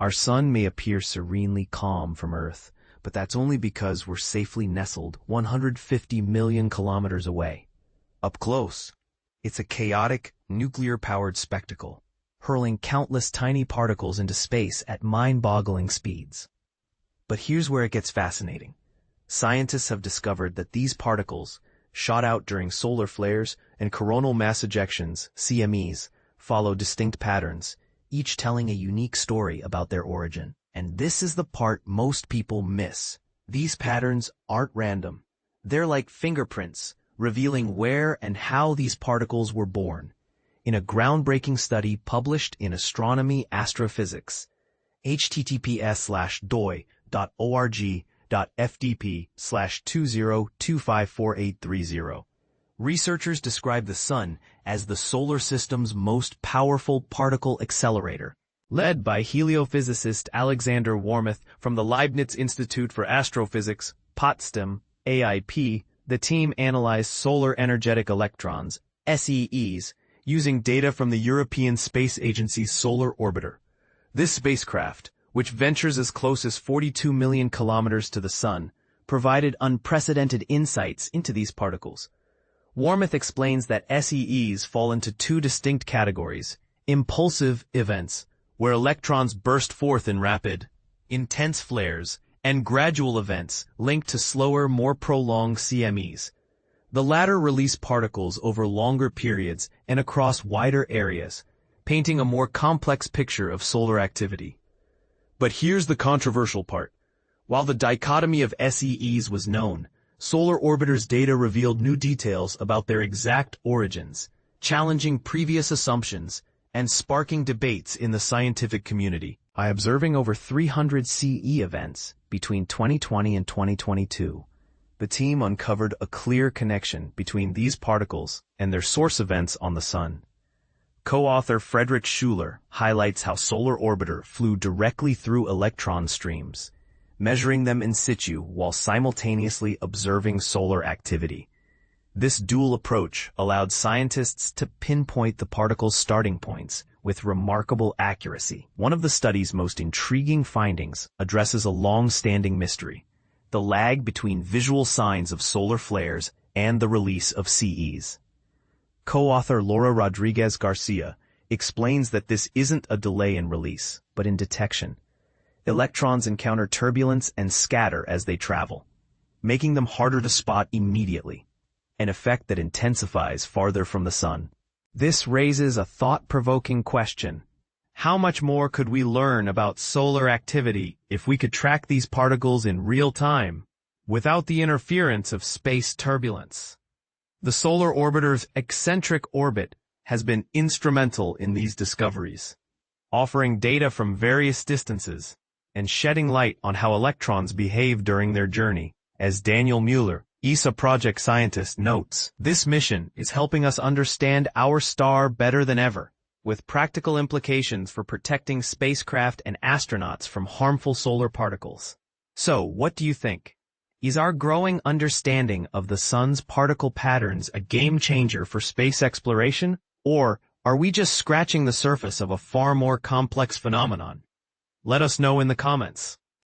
Our sun may appear serenely calm from Earth, but that's only because we're safely nestled 150 million kilometers away. Up close, it's a chaotic, nuclear-powered spectacle, hurling countless tiny particles into space at mind-boggling speeds. But here's where it gets fascinating. Scientists have discovered that these particles, shot out during solar flares and coronal mass ejections, CMEs, follow distinct patterns, each telling a unique story about their origin. And this is the part most people miss. These patterns aren't random. They're like fingerprints, revealing where and how these particles were born. In a groundbreaking study published in Astronomy Astrophysics, https://doi.org.fdp/20254830. Researchers describe the Sun as the solar system's most powerful particle accelerator. Led by heliophysicist Alexander Warmoth from the Leibniz Institute for Astrophysics, Potsdam, AIP, the team analyzed solar energetic electrons, SEEs, using data from the European Space Agency's Solar Orbiter. This spacecraft, which ventures as close as 42 million kilometers to the Sun, provided unprecedented insights into these particles. Warmoth explains that SEEs fall into two distinct categories: impulsive events, where electrons burst forth in rapid, intense flares, and gradual events linked to slower, more prolonged CMEs. The latter release particles over longer periods and across wider areas, painting a more complex picture of solar activity. But here's the controversial part. While the dichotomy of SEEs was known, Solar Orbiter's data revealed new details about their exact origins, challenging previous assumptions and sparking debates in the scientific community. By observing over 300 CE events between 2020 and 2022, the team uncovered a clear connection between these particles and their source events on the Sun. Co-author Frederick Schuler highlights how Solar Orbiter flew directly through electron streams, measuring them in situ while simultaneously observing solar activity. This dual approach allowed scientists to pinpoint the particles' starting points with remarkable accuracy. One of the study's most intriguing findings addresses a long-standing mystery: the lag between visual signs of solar flares and the release of CEs. Co-author Laura Rodriguez Garcia explains that this isn't a delay in release, but in detection. Electrons encounter turbulence and scatter as they travel, making them harder to spot immediately, an effect that intensifies farther from the Sun. This raises a thought-provoking question. How much more could we learn about solar activity if we could track these particles in real time, without the interference of space turbulence? The Solar Orbiter's eccentric orbit has been instrumental in these discoveries, offering data from various distances and shedding light on how electrons behave during their journey. As Daniel Mueller, ESA project scientist, notes, this mission is helping us understand our star better than ever, with practical implications for protecting spacecraft and astronauts from harmful solar particles. So, what do you think? Is our growing understanding of the Sun's particle patterns a game-changer for space exploration, or are we just scratching the surface of a far more complex phenomenon? Let us know in the comments.